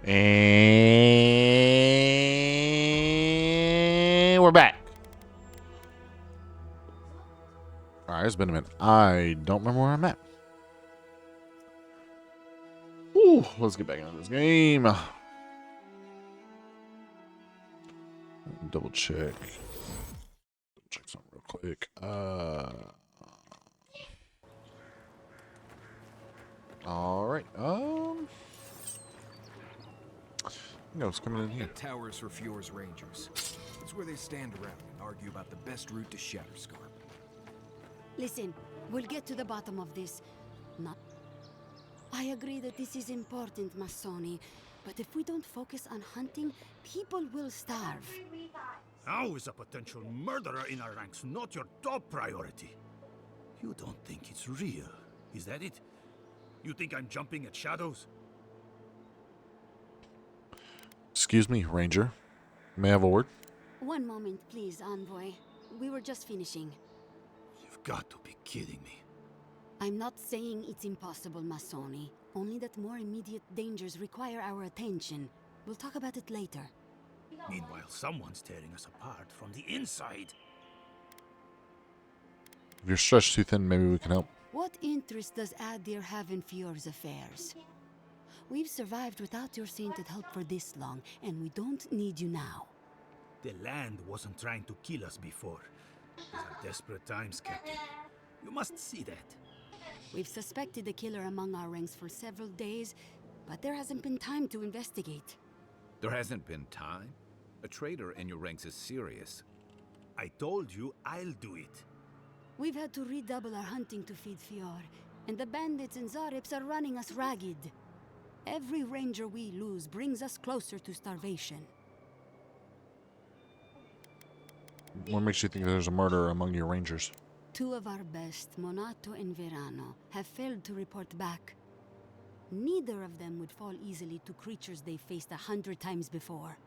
And we're back. Alright, it's been a minute. I don't remember where I'm at. Ooh, let's get back into this game. Double check. Check something real quick. Alright. No, it's coming in here. The towers for Fjord's Rangers. It's where they stand around and argue about the best route to Shatterscarp. Listen, we'll get to the bottom of this. Not. I agree that this is important, Masoni, but if we don't focus on hunting, people will starve. How is a potential murderer in our ranks not your top priority? You don't think it's real, is that it? You think I'm jumping at shadows? Excuse me, Ranger. May I have a word? One moment, please, Envoy. We were just finishing. You've got to be kidding me. I'm not saying it's impossible, Masoni. Only that more immediate dangers require our attention. We'll talk about it later. Meanwhile, someone's tearing us apart from the inside. If you're stretched too thin, maybe we can help. What interest does Adir have in Fjord's affairs? We've survived without your sainted help for this long, and we don't need you now. The land wasn't trying to kill us before. These are desperate times, Captain. You must see that. We've suspected a killer among our ranks for several days, but there hasn't been time to investigate. There hasn't been time? A traitor in your ranks is serious. I told you I'll do it. We've had to redouble our hunting to feed Fjord, and the bandits and Zarips are running us ragged. Every ranger we lose brings us closer to starvation. What makes you think there's a murderer among your rangers? Two of our best, Monato and Verano, have failed to report back. Neither of them would fall easily to creatures they faced 100 times before.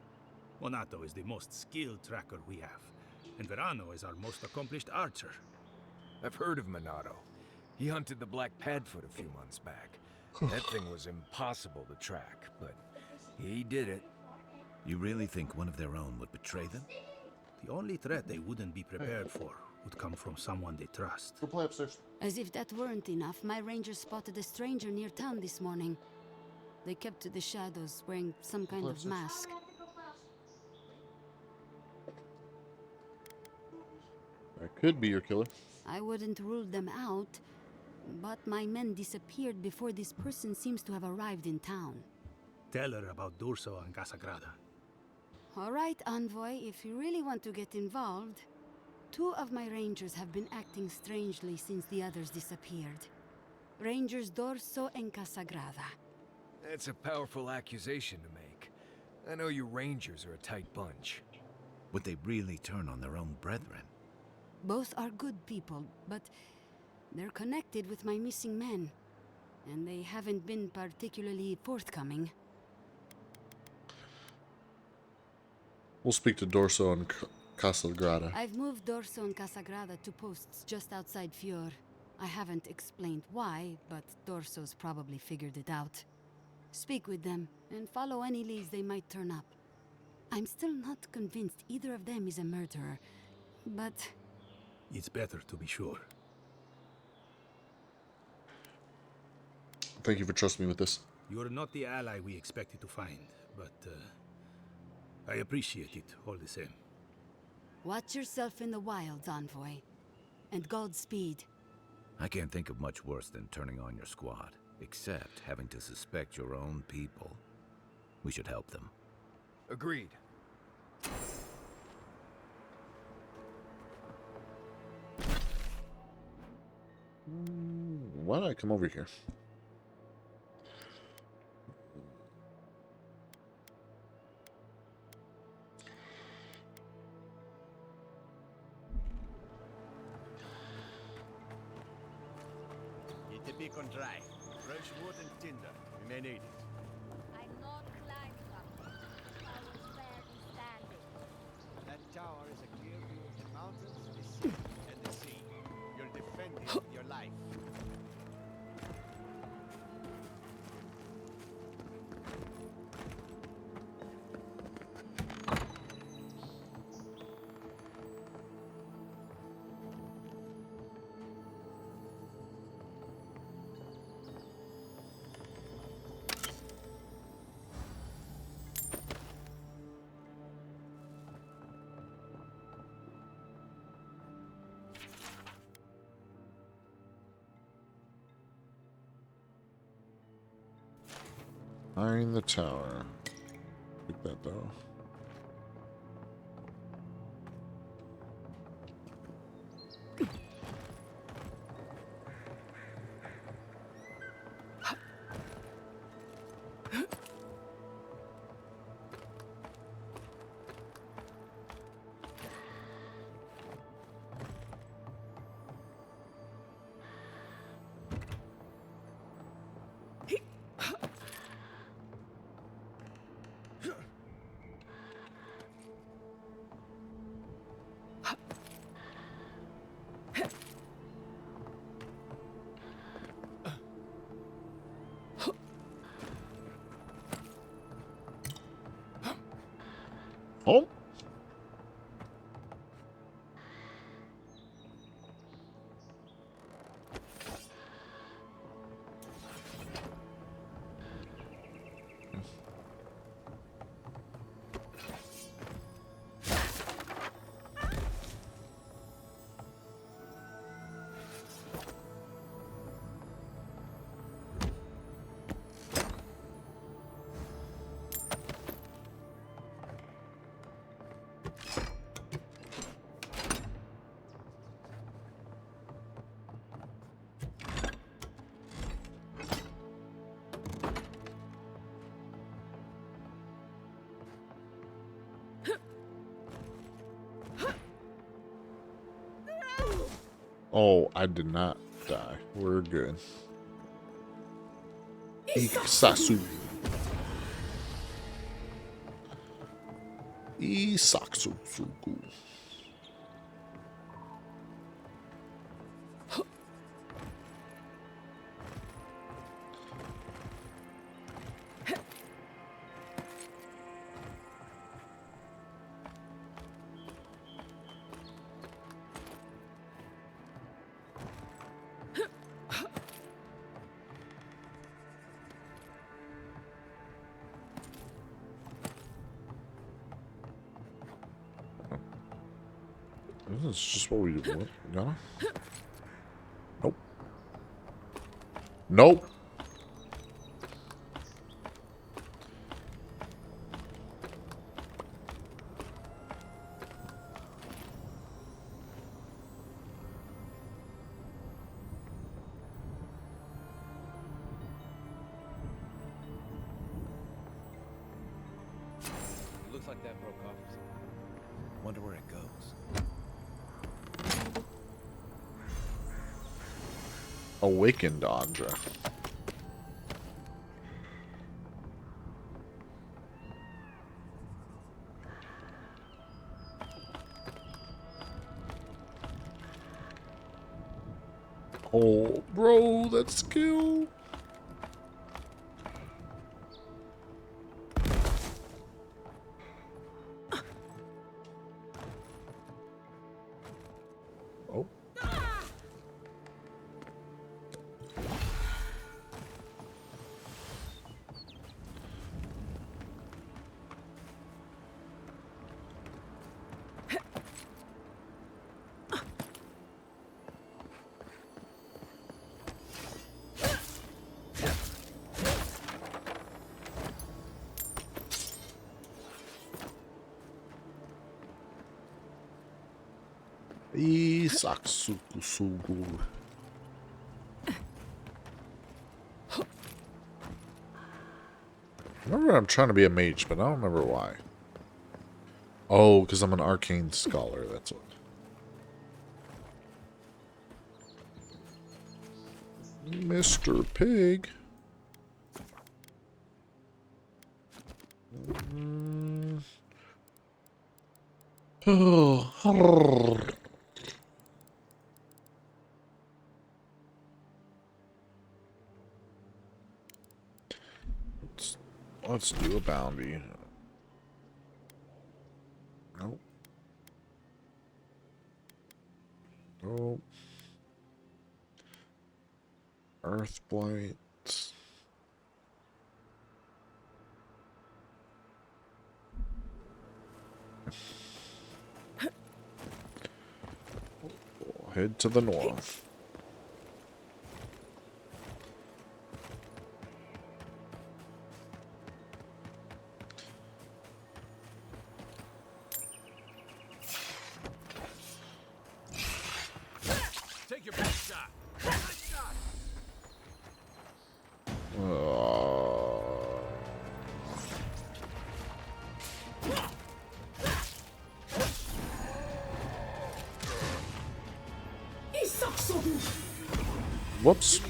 Monato is the most skilled tracker we have, and Verano is our most accomplished archer. I've heard of Monato. He hunted the Black Padfoot a few months back. That thing was impossible to track, but he did it. You really think one of their own would betray them? The only threat they wouldn't be prepared for would come from someone they trust. Go play upstairs. As if that weren't enough, my rangers spotted a stranger near town this morning. They kept to the shadows, wearing some kind of mask. That could be your killer. I wouldn't rule them out, but my men disappeared before this person seems to have arrived in town. Tell her about Durso and Casagrada. All right, Envoy, if you really want to get involved. Two of my rangers have been acting strangely since the others disappeared. Rangers Dorso and Casagrada. That's a powerful accusation to make. I know you rangers are a tight bunch. Would they really turn on their own brethren? Both are good people, but they're connected with my missing men. And they haven't been particularly forthcoming. We'll speak to Dorso and Casagrada. I've moved Dorso and Casagrada to posts just outside Fjord. I haven't explained why, but Dorso's probably figured it out. Speak with them, and follow any leads they might turn up. I'm still not convinced either of them is a murderer, but... It's better to be sure. Thank you for trusting me with this. You're not the ally we expected to find, but I appreciate it all the same. Watch yourself in the wilds, Envoy. And Godspeed. I can't think of much worse than turning on your squad, except having to suspect your own people. We should help them. Agreed. Why did I come over here? Get the beacon dry. Fresh wood and tinder. We may need it. I'm not climbing up. I was barely standing. That tower is a clear view of the mountains, the sea, and the sea. You're defending with your life. Find the tower. Take that though. Oh. Oh, I did not die. We're good. Isasu. Isaksusuku. This is just what we do. What? No? Nope. Nope. Looks like that broke off. Wonder where it goes. Awakened Andra. Oh, bro, that skill. Oh. Isaksukusugu. I remember I'm trying to be a mage, but I don't remember why. Oh, because I'm an arcane scholar, that's what. Mr. Pig. Oh. Let's do a bounty. Nope. Nope. Earthblight. We'll head to the north. Whoops.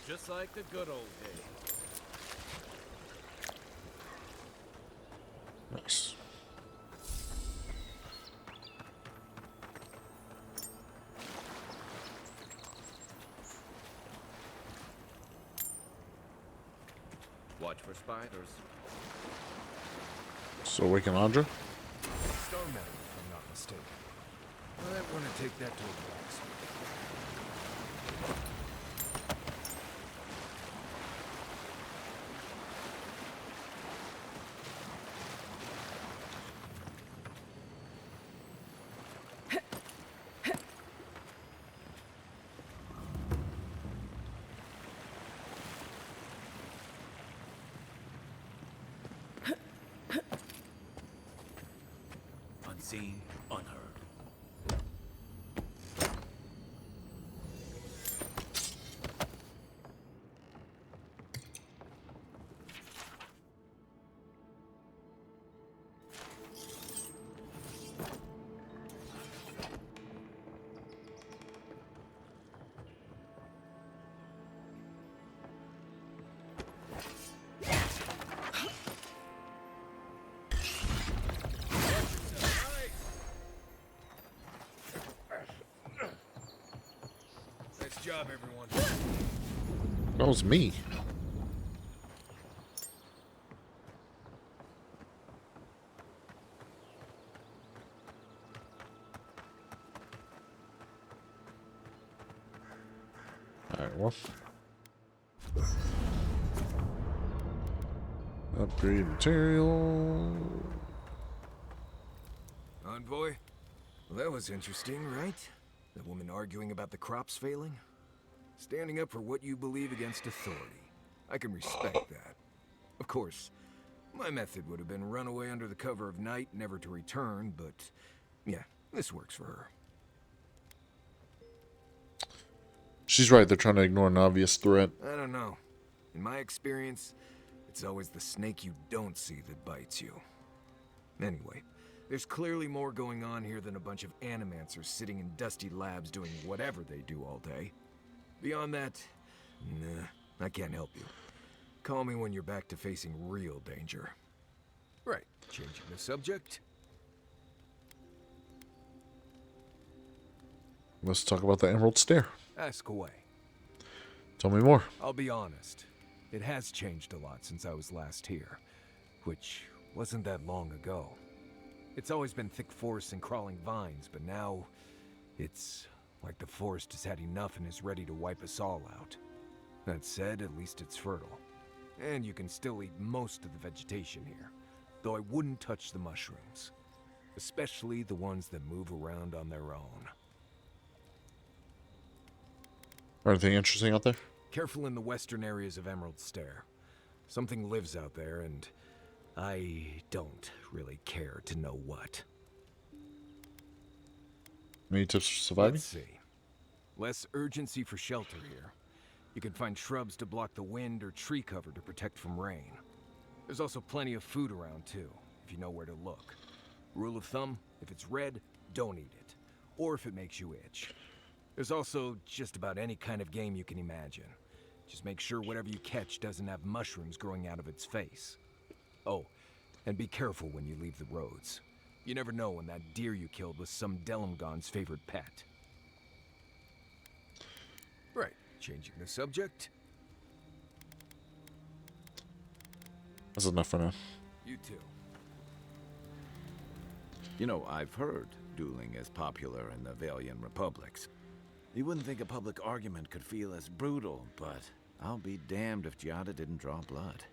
Just like the good old days. Nice. Watch for spiders. So awaken Andra? Stone metal, if I'm not mistaken. I might want to take that to a blacksmith. Unseen, unheard. Nice job, everyone. That was me. Alright, well. Upgrade material. Envoy? Well, that was interesting, right? The woman arguing about the crops failing? Standing up for what you believe against authority. I can respect that. Of course, my method would have been run away under the cover of night, never to return, but yeah, this works for her. She's right, they're trying to ignore an obvious threat. I don't know. In my experience, it's always the snake you don't see that bites you. Anyway, there's clearly more going on here than a bunch of animancers sitting in dusty labs doing whatever they do all day. Beyond that, nah, I can't help you. Call me when you're back to facing real danger. Right, changing the subject. Let's talk about the Emerald Stair. Ask away. Tell me more. I'll be honest. It has changed a lot since I was last here, which wasn't that long ago. It's always been thick forests and crawling vines, but now it's like the forest has had enough and is ready to wipe us all out. That said, at least it's fertile. And you can still eat most of the vegetation here, though I wouldn't touch the mushrooms. especially the ones that move around on their own. Anything interesting out there? Careful in the western areas of Emerald Stair. Something lives out there, and I don't really care to know what. Any tips for surviving? Let's see. Less urgency for shelter here. You can find shrubs to block the wind or tree cover to protect from rain. There's also plenty of food around too, if you know where to look. Rule of thumb, if it's red, don't eat it. Or if it makes you itch. There's also just about any kind of game you can imagine. Just make sure whatever you catch doesn't have mushrooms growing out of its face. Oh, and be careful when you leave the roads. You never know when that deer you killed was some Delumgon's favorite pet. Right, changing the subject. That's enough for now. You too. You know, I've heard dueling is popular in the Valian republics. You wouldn't think a public argument could feel as brutal, but I'll be damned if Giada didn't draw blood.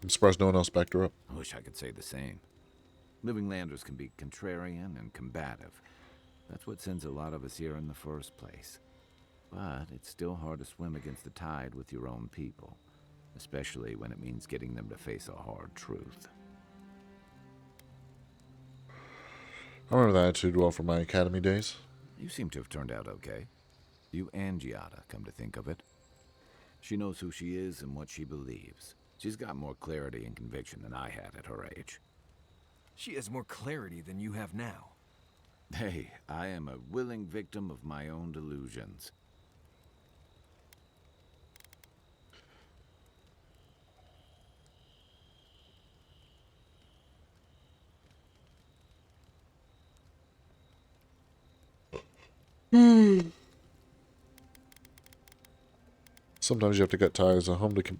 I'm surprised no one else backed her up. I wish I could say the same. Living Landers can be contrarian and combative. That's what sends a lot of us here in the first place. But it's still hard to swim against the tide with your own people, especially when it means getting them to face a hard truth. I remember that attitude well from my academy days. You seem to have turned out okay. You and Giada, come to think of it. She knows who she is and what she believes. She's got more clarity and conviction than I had at her age. She has more clarity than you have now. Hey, I am a willing victim of my own delusions. Sometimes you have to cut ties. A home that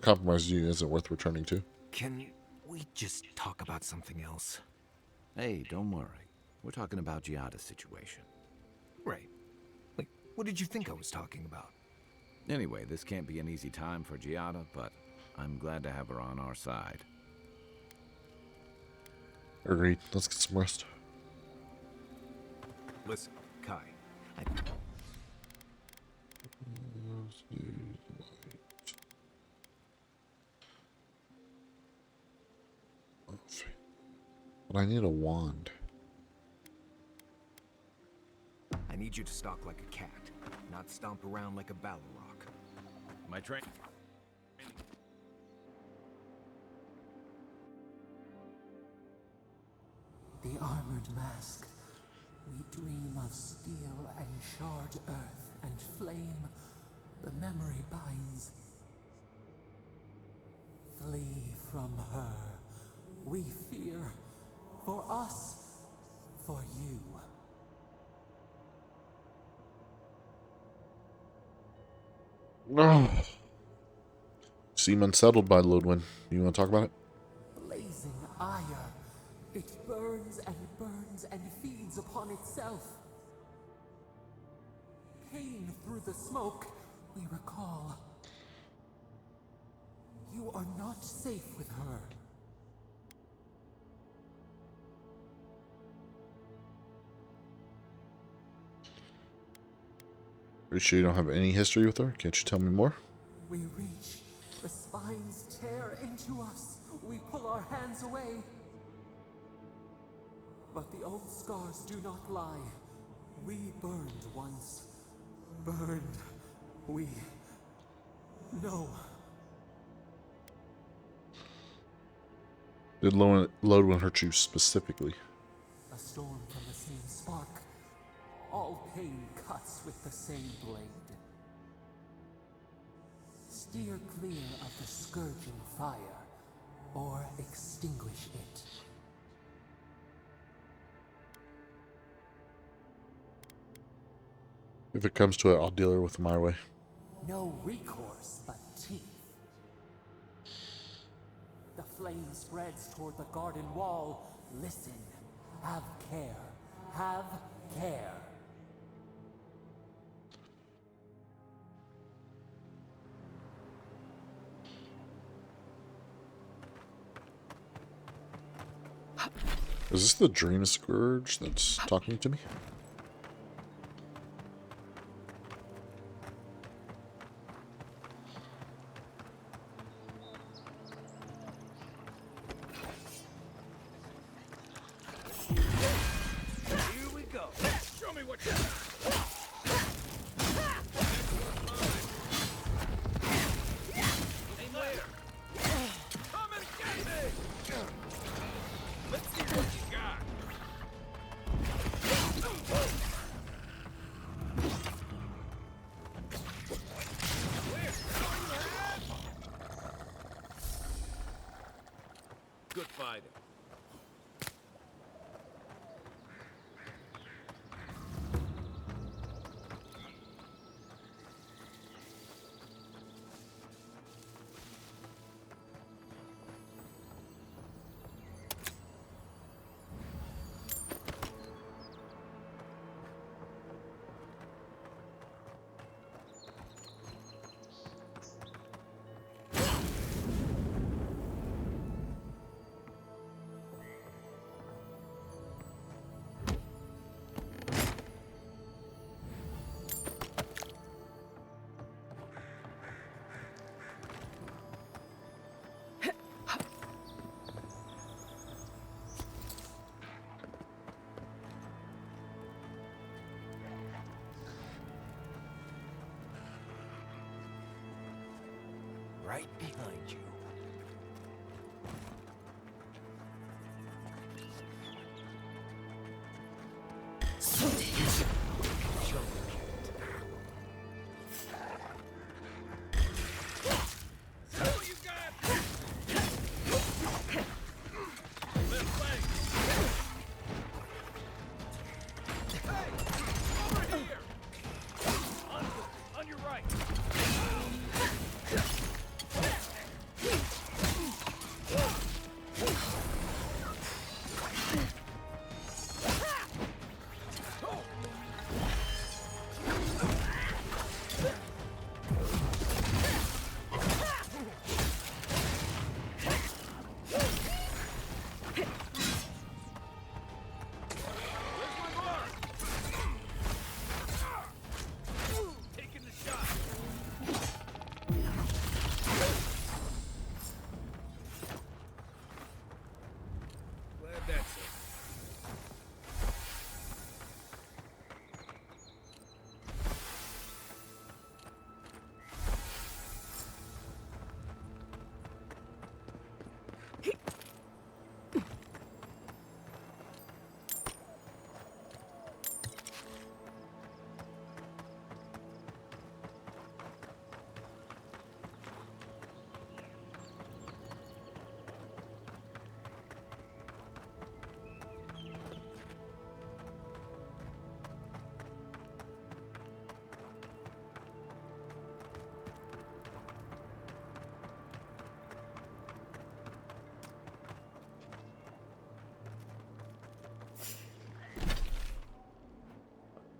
compromises you isn't worth returning to. Can we just talk about something else? Hey, don't worry. We're talking about Giada's situation. Right. Like, what did you think I was talking about? Anyway, this can't be an easy time for Giada, but I'm glad to have her on our side. Agreed. Let's get some rest. Listen, Kai. But I need a wand. I need you to stalk like a cat, not stomp around like a Balrog. My train. The armored mask. We dream of steel and shard earth and flame. The memory binds. Flee from her. We fear. For us. For you. Oh. Seem unsettled by Lodwin. You want to talk about it? Blazing ire. It burns and feeds upon itself. Pain through the smoke, we recall. You are not safe with her. Are you sure you don't have any history with her? Can't you tell me more? We reach. The spines tear into us. We pull our hands away. But the old scars do not lie. We burned once. Burned. We know. Did Lodwin hurt you specifically? A storm from the same spark. All pain cuts with the same blade. Steer clear of the scourging fire, or extinguish it. If it comes to it, I'll deal her with my way. No recourse but teeth. The flame spreads toward the garden wall. Listen. Have care. Have care. Is this the Dream Scourge that's talking to me? Here we go. Show me what you got. Aim later. Come and get me. Let's see what you got. Good fighting. Right behind you.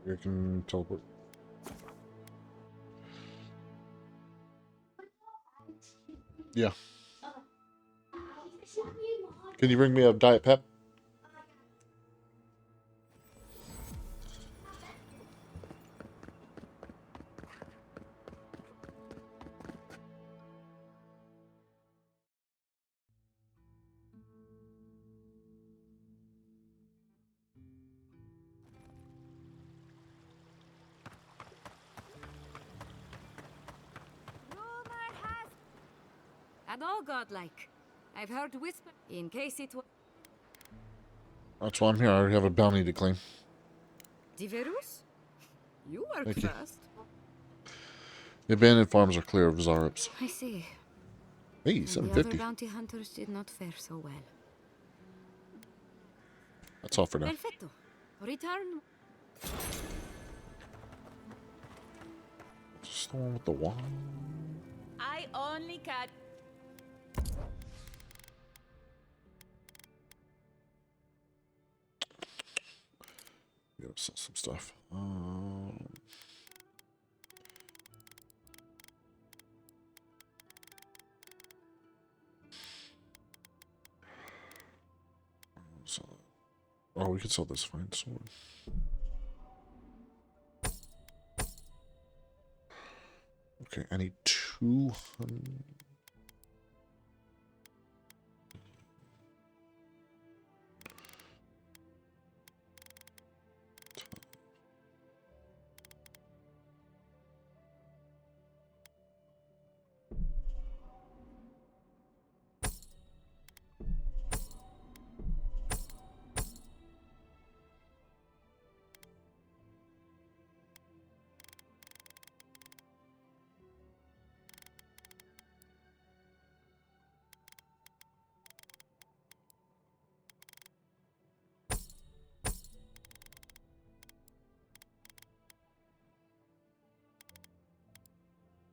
You can teleport. Yeah. Can you bring me a Diet Pep? Rumor has At all godlike. I've heard whisper. In case it was. That's why I'm here. I already have a bounty to claim. Diverus? You work Thank you. fast. The abandoned farms are clear of Zareps. I see. Hey, And the other 750. bounty hunters did not fare so well. That's all for now. Perfetto. Return. Is this the one with the wand? I only catch. Gotta sell some stuff. So Oh, we could sell this fine sword. Okay, I need 200.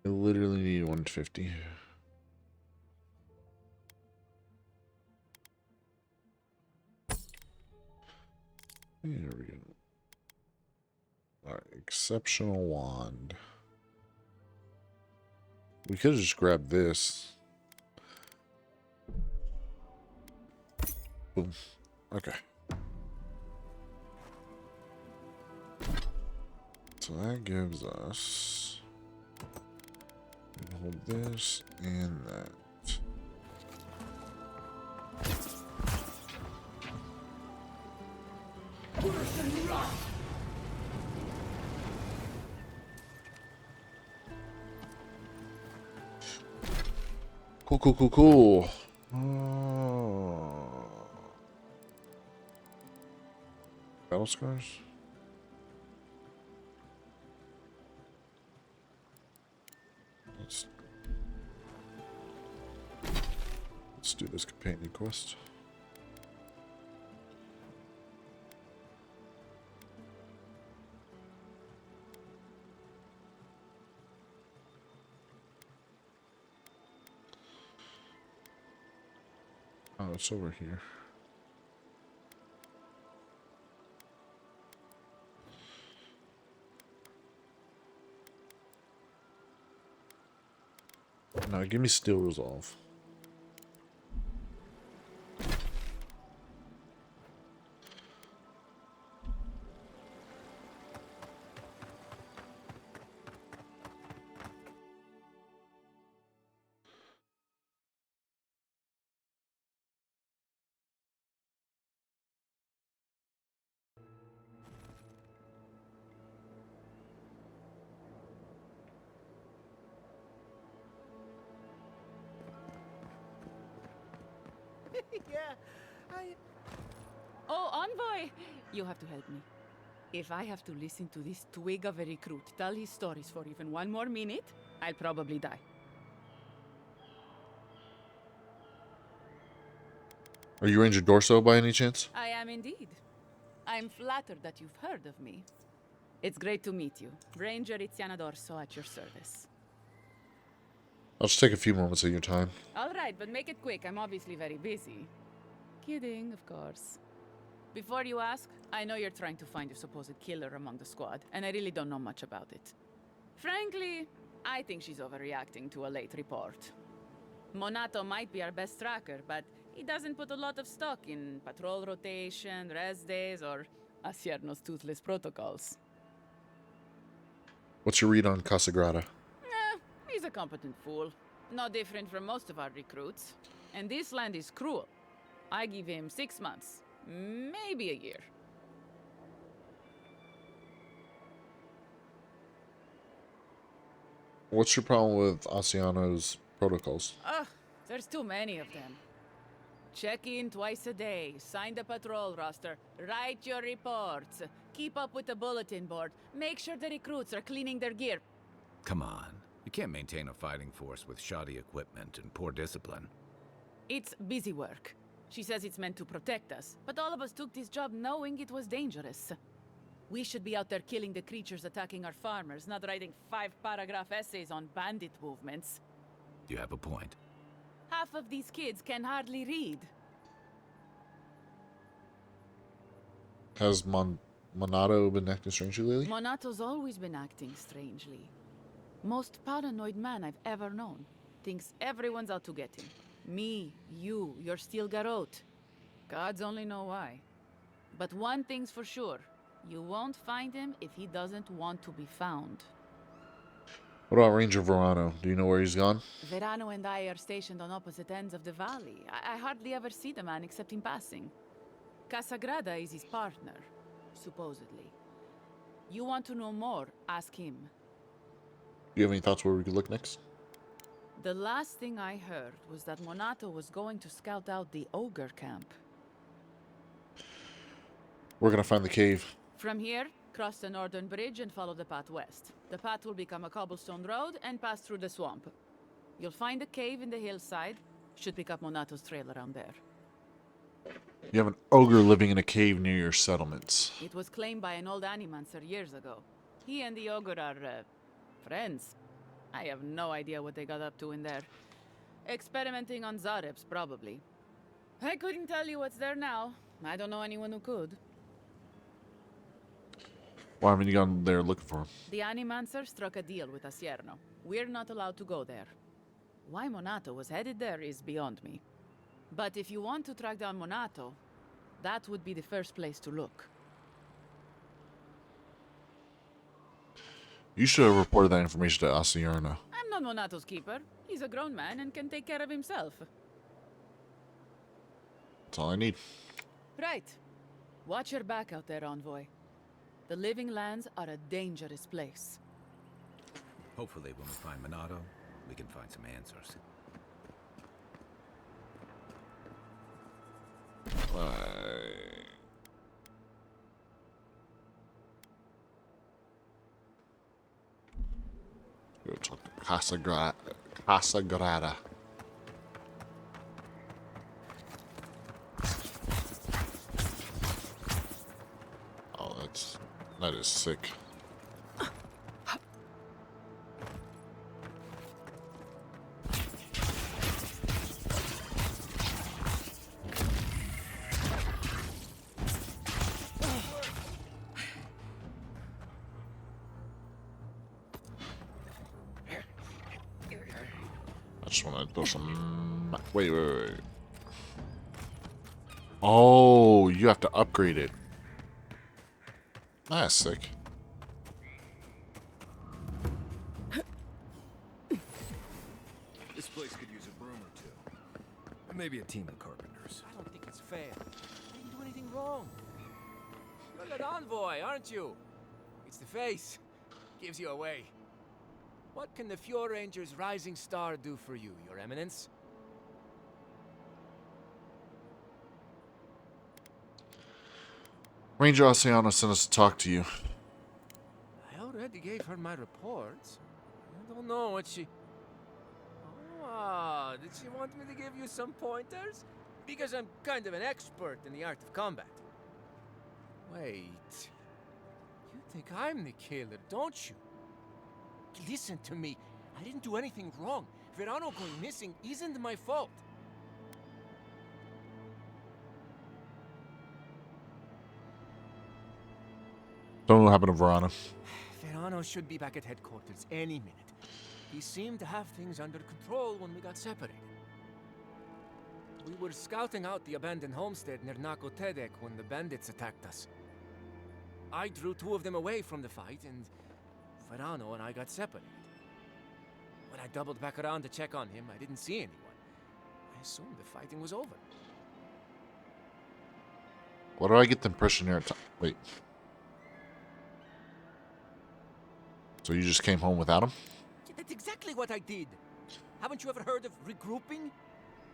I literally need 150. There we go. Alright, exceptional wand. We could have just grabbed this. Boom. Okay. So that gives us... hold this and that. Cool. Battle scars? Let's do this companion quest. Oh, it's over here. No, give me Steel Resolve. Yeah, I... Oh, Envoy! You have to help me. If I have to listen to this twig of a recruit tell his stories for even one more minute, I'll probably die. Are you Ranger Dorso by any chance? I am indeed. I'm flattered that you've heard of me. It's great to meet you. Ranger Iziana Dorso at your service. I'll just take a few moments of your time. All right, but make it quick. I'm obviously very busy. Kidding, of course. Before you ask, I know you're trying to find your supposed killer among the squad, and I really don't know much about it. Frankly, I think she's overreacting to a late report. Monato might be our best tracker, but he doesn't put a lot of stock in patrol rotation, rest days, or Asierno's toothless protocols. What's your read on Casagrada? He's a competent fool. No different from most of our recruits. And this land is cruel. I give him 6 months. Maybe a year. What's your problem with Asiano's protocols? Ugh, there's too many of them. Check in twice a day, sign the patrol roster, write your reports, keep up with the bulletin board, make sure the recruits are cleaning their gear. Come on. You can't maintain a fighting force with shoddy equipment and poor discipline. It's busy work. She says it's meant to protect us, but all of us took this job knowing it was dangerous. We should be out there killing the creatures attacking our farmers, not writing 5-paragraph essays on bandit movements. You have a point. Half of these kids can hardly read. Has Monato been acting strangely lately? Monato's always been acting strangely. Most paranoid man I've ever known. Thinks everyone's out to get him. Me, you, your steel garrote. Gods only know why. But one thing's for sure. You won't find him if he doesn't want to be found. What about Ranger Verano? Do you know where he's gone? Verano and I are stationed on opposite ends of the valley. I hardly ever see the man except in passing. Casagrada is his partner, supposedly. You want to know more, ask him. Do you have any thoughts where we could look next? The last thing I heard was that Monato was going to scout out the ogre camp. We're gonna find the cave. From here, cross the northern bridge and follow the path west. The path will become a cobblestone road and pass through the swamp. You'll find a cave in the hillside. Should pick up Monato's trail around there. You have an ogre living in a cave near your settlements. It was claimed by an old animancer years ago. He and the ogre are, friends. I have no idea what they got up to in there. Experimenting on Zarebs, probably. I couldn't tell you what's there now. I don't know anyone who could. Why haven't you gone there looking for him? The Animancer struck a deal with Asierno. We're not allowed to go there. Why Monato was headed there is beyond me. But if you want to track down Monato, that would be the first place to look. You should have reported that information to Asierno. I'm not Monato's keeper. He's a grown man and can take care of himself. That's all I need. Right. Watch your back out there, Envoy. The Living Lands are a dangerous place. Hopefully when we find Monato, we can find some answers. Go talk to Casagrada. Oh, that is sick. I just want to throw some... Wait. Oh, you have to upgrade it. That's sick. This place could use a broom or two. Maybe a team of carpenters. I don't think it's fair. I didn't do anything wrong. You're that envoy, aren't you? It's the face. Gives you away. What can the Fjord Ranger's rising star do for you, Your Eminence? Ranger Asierno sent us to talk to you. I already gave her my reports. I don't know what she... Ah, did she want me to give you some pointers? Because I'm kind of an expert in the art of combat. Wait. You think I'm the killer, don't you? Listen to me. I didn't do anything wrong. Verano going missing isn't my fault. Don't know what happened to Verano. Verano should be back at headquarters any minute. He seemed to have things under control when we got separated. We were scouting out the abandoned homestead near Nakotedek when the bandits attacked us. I drew two of them away from the fight, and Verano and I got separated. When I doubled back around to check on him, I didn't see anyone. I assumed the fighting was over. What do I get the impression here? Wait. So you just came home without him? That's exactly what I did. Haven't you ever heard of regrouping?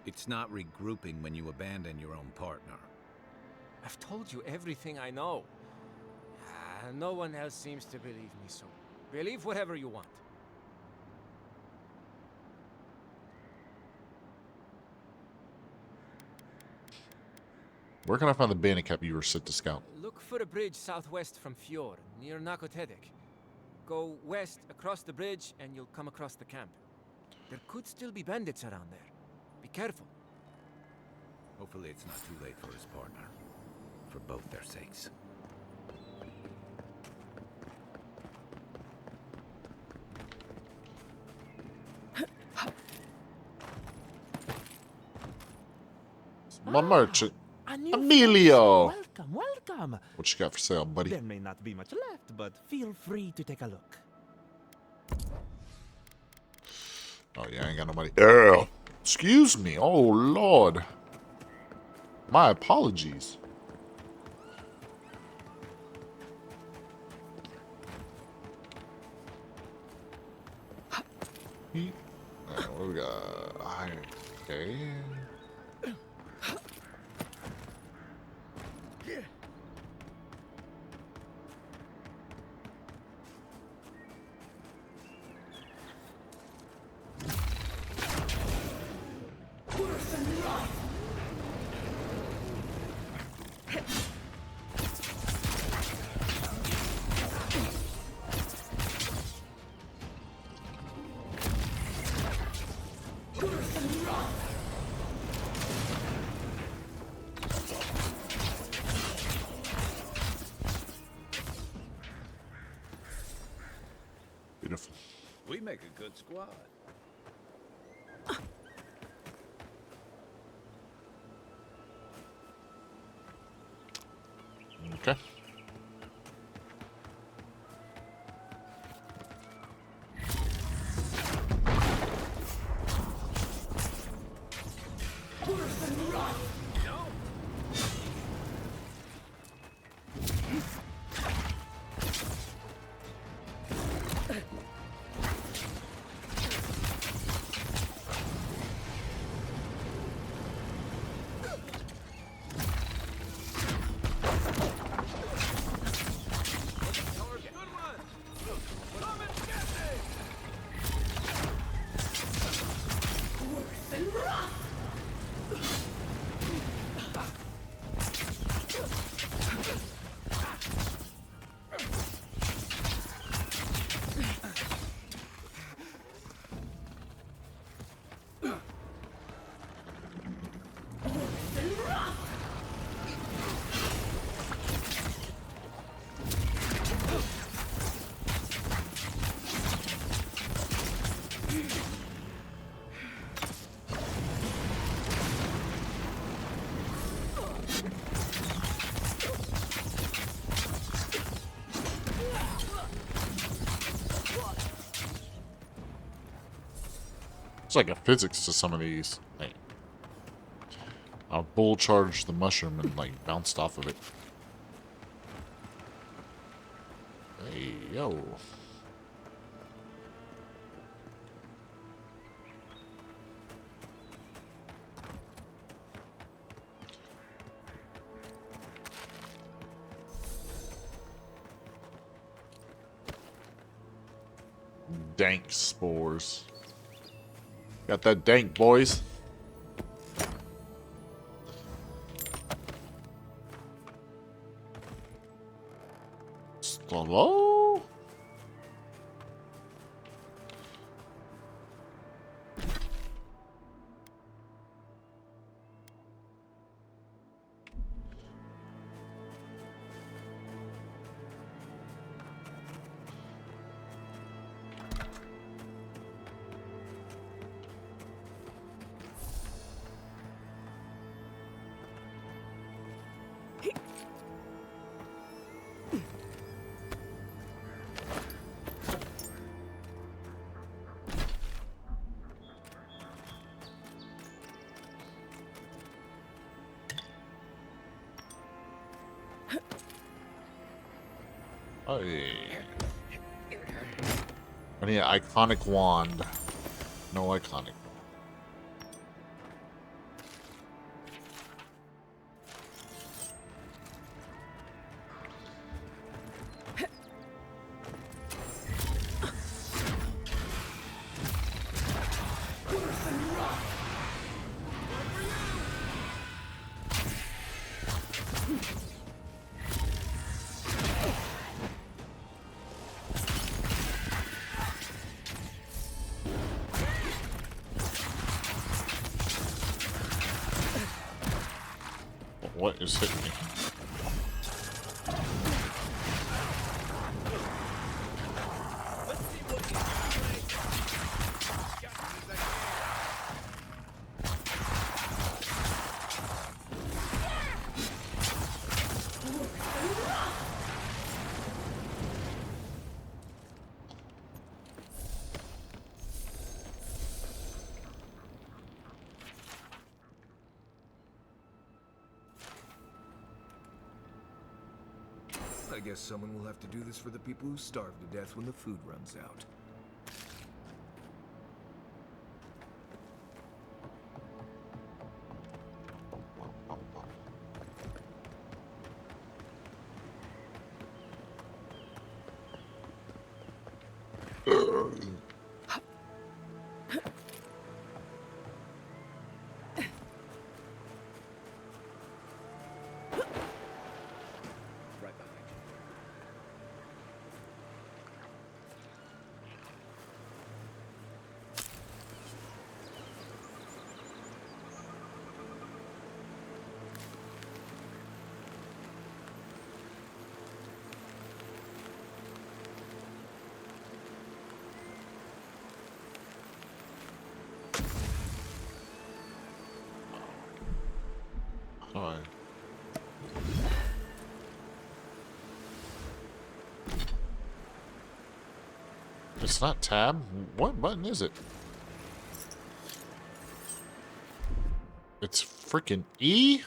It's not regrouping when you abandon your own partner. I've told you everything I know. No one else seems to believe me, so believe whatever you want. Where can I find the bandit camp you were sent to scout? Look for a bridge southwest from Fjord, near Nakotedek. Go west across the bridge and you'll come across the camp. There could still be bandits around there. Be careful. Hopefully it's not too late for his partner. For both their sakes. My merchant. A new Emilio! face. Welcome, welcome. Come. What you got for sale, buddy? There may not be much left, but feel free to take a look. Oh yeah, I ain't got no money. Ew. Excuse me. Oh Lord. My apologies. Alright, what we got? Okay. Beautiful. We make a good squad. Okay. It's like a physics to some of these. Like, I'll bull charge the mushroom and like bounced off of it. Hey, yo. Dank spores. Got that dank, boys. Hello? Oh, yeah. I need an iconic wand. No iconic. What is hitting me? I guess someone will have to do this for the people who starve to death when the food runs out. Fine. It's not tab. What button is it? It's freaking E?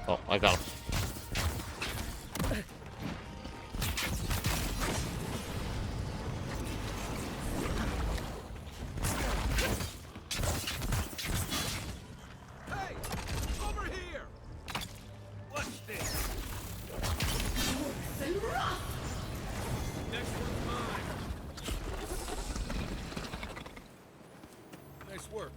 Oh, I got him. Hey! Over here! What's this? Next one's mine. Nice work.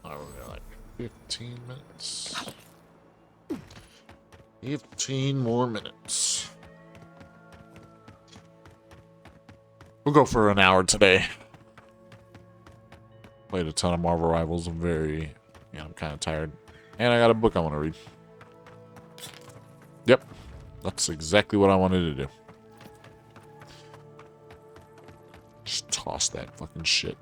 Oh, we're like 15 minutes. 15 more minutes. We'll go for an hour today. Played a ton of Marvel Rivals. I'm I'm kind of tired. And I got a book I want to read. Yep. That's exactly what I wanted to do. Just toss that fucking shit.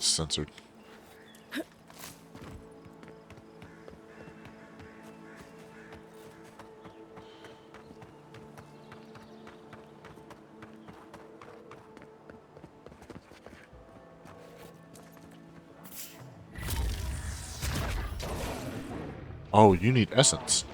Censored. Oh, you need essence.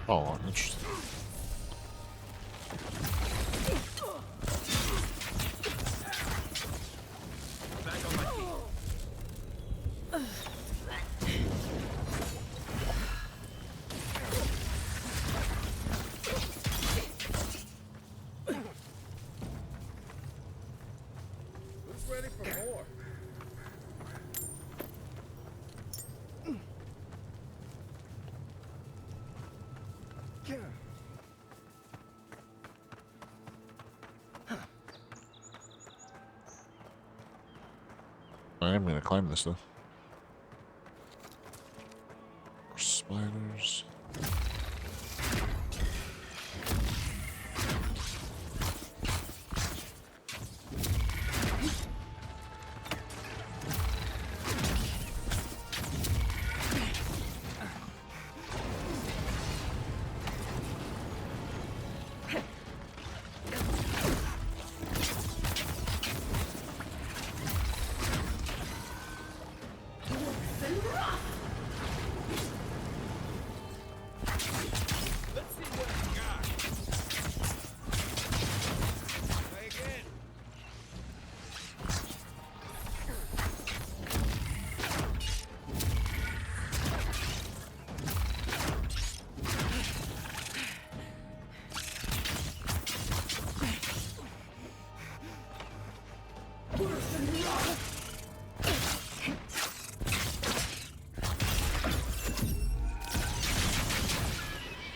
Oh, interesting. Who's ready for more? I am gonna climb this though. Spiders.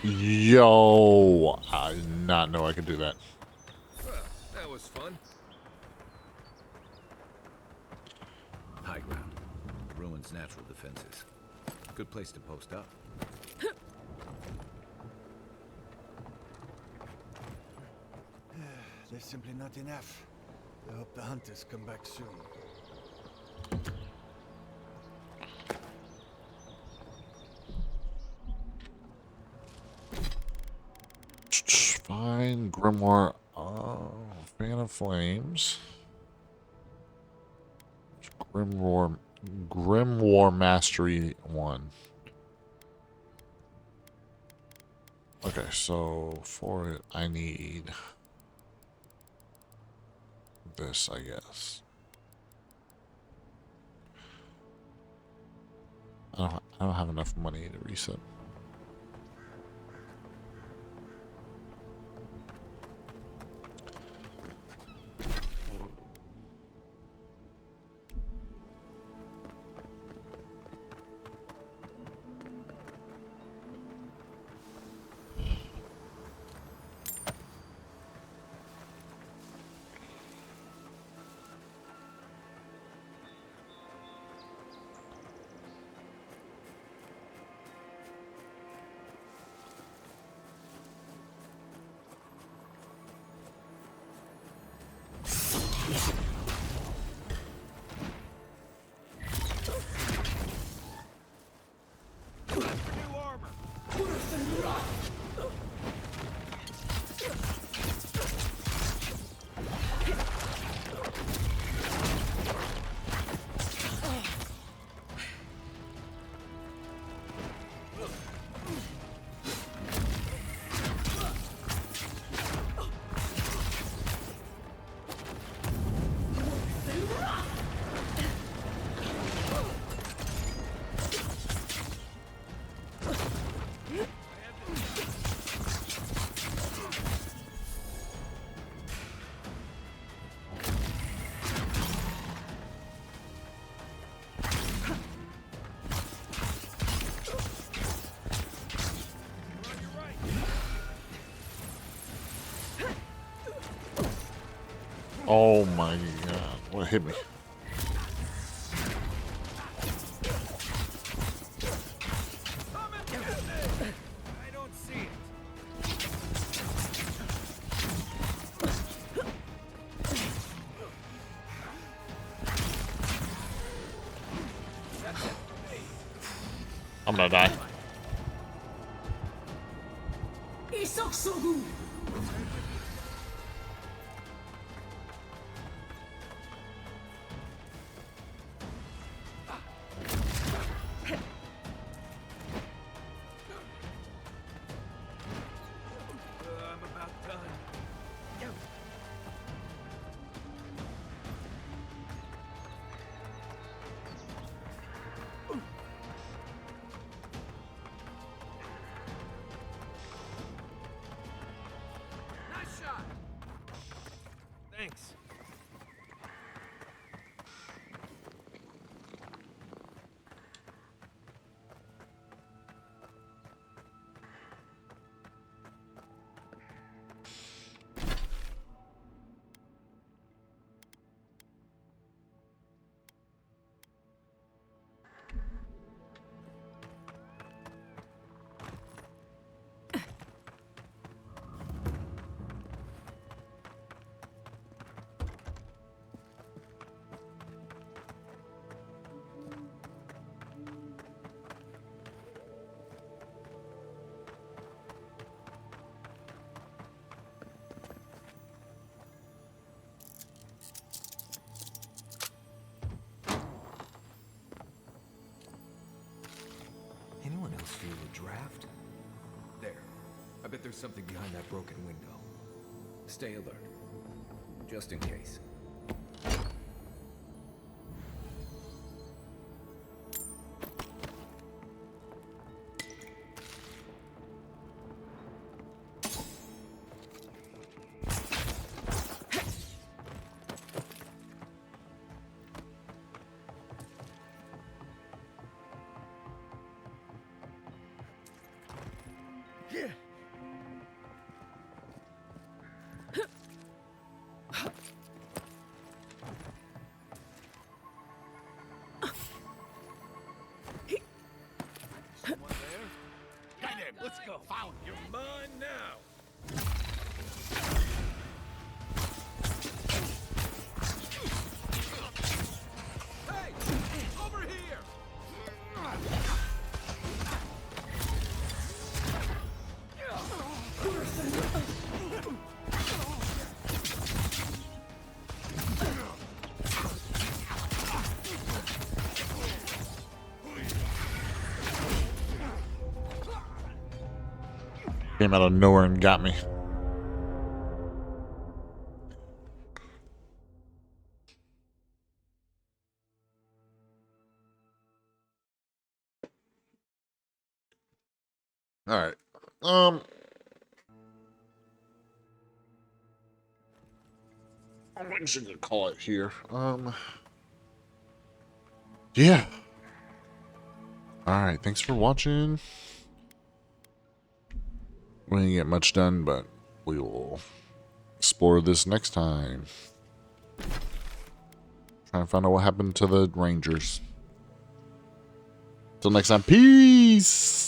Yo, I did not know I could do that. Well, that was fun. High ground. Ruins natural defenses. Good place to post up. There's simply not enough. I hope the hunters come back soon. Fine, Grimoire, Fan of Flames. Grimoire Mastery 1. Okay, so for it, I need this, I guess. I don't have enough money to reset. Oh my god, what hit me? I don't see it. I'm gonna die. almost feel a draft. There. I bet there's something behind that broken window. Stay alert. Just in case. Let's go. Found. You're mine now. Hey! Over here! Came out of nowhere and got me. All right. I'm just gonna call it here. Yeah. All right. Thanks for watching. We didn't get much done, but we will explore this next time. Try and find out what happened to the Rangers. Till next time, peace!